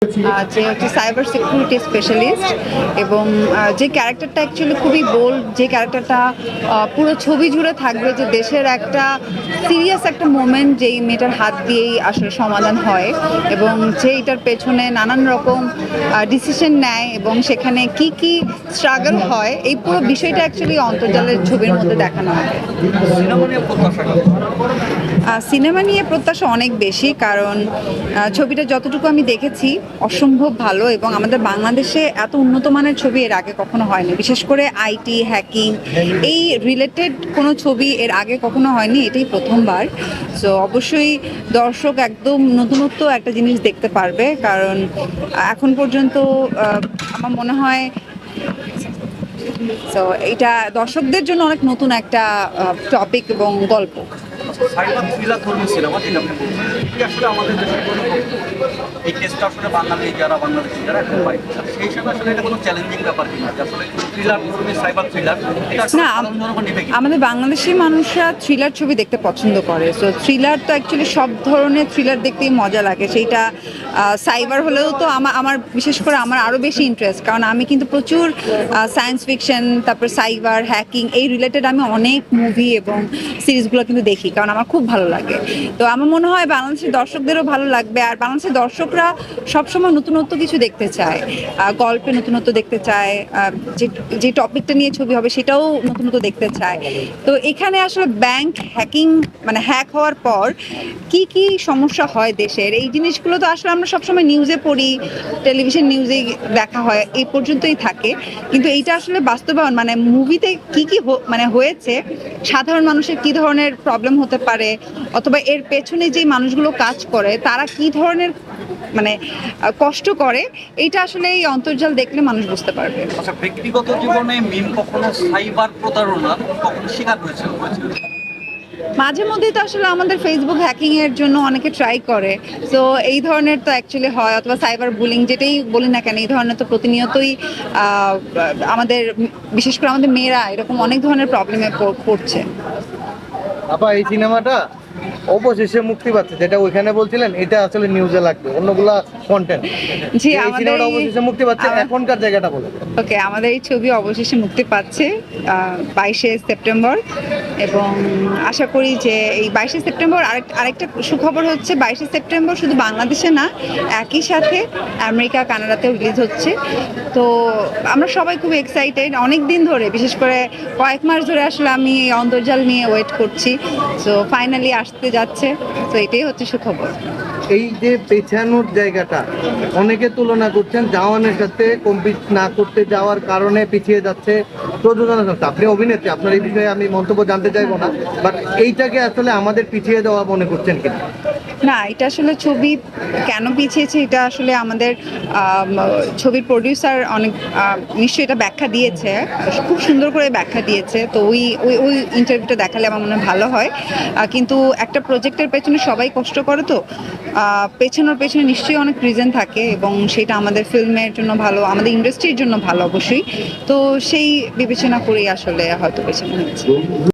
যে হচ্ছে cyber security specialist এবং যে ক্যারেক্টারটা অ্যাকচুয়ালি খুবই বোল্ড, যে ক্যারেক্টারটা পুরো ছবি জুড়ে থাকবে যে দেশের একটা সিরিয়াস একটা মোমেন্ট যেই মেয়েটার হাত দিয়েই আসলে সমাধান হয় এবং যে এটার পেছনে নানান রকম ডিসিশন নেয় এবং সেখানে কি কি স্ট্রাগল হয়, এই পুরো বিষয়টা অ্যাকচুয়ালি অন্তর্জালের ছবির মধ্যে দেখানো হবে। সিনেমা নিয়ে প্রত্যাশা অনেক বেশি, কারণ ছবিটা যতটুকু আমি দেখেছি অসম্ভব ভালো এবং আমাদের বাংলাদেশে এত উন্নত মানের ছবি এর আগে কখনো হয়নি, বিশেষ করে আইটি হ্যাকিং এই রিলেটেড কোনো ছবি এর আগে কখনো হয়নি, এটাই প্রথমবার। সো অবশ্যই দর্শক একদম নতুনত্ব একটা জিনিস দেখতে পারবে, কারণ এখন পর্যন্ত আমার মনে হয় সো এটা দর্শকদের জন্য অনেক নতুন একটা টপিক এবং গল্প। সাইবার থ্রিলার ধর্মী সিনেমা যেটা আপনি বলছেন, এটি আসলে আমাদের দেশের জন্য এই কেসটা আসলে বাংলাদেশি যারা এখন পাই, সেই হিসাবে আসলে এটা কোনো চ্যালেঞ্জিং ব্যাপার কিনা যে আসলে থ্রিলার ধর্মী সাইবার থ্রিলার এটা না, সাধারণ জনগণ নেবে কি? আমাদের বাংলাদেশি মানুষরা থ্রিলার ছবি দেখতে পছন্দ করে। সো থ্রিলার তো অ্যাকচুয়ালি সব ধরনের থ্রিলার দেখতেই মজা লাগে, সেইটা সাইবার হলেও তো আমার বিশেষ করে আমার আরও বেশি ইন্টারেস্ট, কারণ আমি কিন্তু প্রচুর সায়েন্স ফিকশন, তারপর সাইবার হ্যাকিং এই রিলেটেড আমি অনেক মুভি এবং সিরিজগুলো কিন্তু দেখি, কারণ আমার খুব ভালো লাগে। তো আমার মনে হয় বাংলাদেশের দর্শকদেরও ভালো লাগবে, আর বাংলাদেশের দর্শকরা সবসময় নতুনত্ব কিছু দেখতে চায়, গল্পে নতুনত্ব দেখতে চায়, যে টপিকটা নিয়ে ছবি হবে সেটাও নতুনত্ব দেখতে চায়। তো এখানে আসলে ব্যাংক হ্যাকিং মানে হ্যাক হওয়ার পর কি কি সমস্যা হয় দেশের, এই জিনিসগুলো তো আসলে আমরা সবসময় নিউজে পড়ি, টেলিভিশন নিউজে দেখা হয়, এই পর্যন্তই থাকে, কিন্তু এইটা আসলে বাস্তবায়ন মানে মুভিতে কি কি মানে হয়েছে, সাধারণ মানুষের কি ধরনের প্রবলেম হতে পারে, অথবা এর পেছনে যে মানুষগুলো কাজ করে তারা কি ধরনের মানে কষ্ট করে, এইটা আসলে এই অন্তর্জাল দেখলে মানুষ বুঝতে পারবে। আচ্ছা, ব্যক্তিগত জীবনে মিম কখনো সাইবার প্রতারণা কখনো শিকার হয়েছে? মাঝে মধ্যেই তো আসলে আমাদের ফেসবুক হ্যাকিং এর জন্য অনেকে ট্রাই করে, তো এই ধরনের তো অ্যাকচুয়ালি হয়, অথবা সাইবার বুলিং যেটাই বলি না কেন, এই ধরনের তো প্রতিনিয়তই আমাদের বিশেষ করে আমাদের মেয়েরা এরকম অনেক ধরনের প্রবলেমে পড়ছে। আপা, এই সিনেমাটা অবশেষে মুক্তি পাচ্ছে, যেটা ওইখানে বলছিলেন এটা আসলে নিউজে লাগবে, অন্যগুলা কন্টেন্ট। জি, এই আমাদের সিনেমাটা অবশেষে মুক্তি পাচ্ছে, এখনকার জায়গাটা বলে। ওকে, আমাদের এই ছবি অবশেষে মুক্তি পাচ্ছে 22শে সেপ্টেম্বর, এবং আশা করি যে এই 22শে সেপ্টেম্বর আরেকটা সুখবর হচ্ছে 22শে সেপ্টেম্বর শুধু বাংলাদেশে না, একই সাথে আমেরিকা কানাডাতেও রিলিজ হচ্ছে। তো আমরা সবাই খুব এক্সাইটেড, অনেক দিন ধরে বিশেষ করে কয়েক মাস ধরে আসলে আমি এই অন্তর্জাল নিয়ে ওয়েট করছি, সো ফাইনালি আসতে যাচ্ছে, তো এটাই হচ্ছে সুখবর। এই যে পেছানোর জায়গাটা অনেকে তুলনা করছেন জাওয়ানের সাথে, কম্পিট না করতে যাওয়ার কারণে পিছিয়ে যাচ্ছে প্রযোজনা সংস্থা। আপনি অভিনেত্রী, আপনার এই বিষয়ে আমি মন্তব্য জানতে চাইবো না, বাট এইটাকে আসলে আমাদের পিছিয়ে দেওয়া মনে করছেন কিনা? না, এটা আসলে ছবি কেন পিছিয়েছে এটা আসলে আমাদের ছবির প্রডিউসার অনেক নিশ্চয়ই এটা ব্যাখ্যা দিয়েছে, খুব সুন্দর করে ব্যাখ্যা দিয়েছে, তো ওই ওই ওই ইন্টারভিউটা দেখালে আমার মনে হয় ভালো হয়। কিন্তু একটা প্রজেক্টের পেছনে সবাই কষ্ট করে, তো পেছনের পেছনে নিশ্চয়ই অনেক রিজন থাকে এবং সেটা আমাদের ফিল্মের জন্য ভালো, আমাদের ইন্ডাস্ট্রির জন্য ভালো অবশ্যই, তো সেই বিবেচনা করেই আসলে হয়তো পেছনে হয়েছে।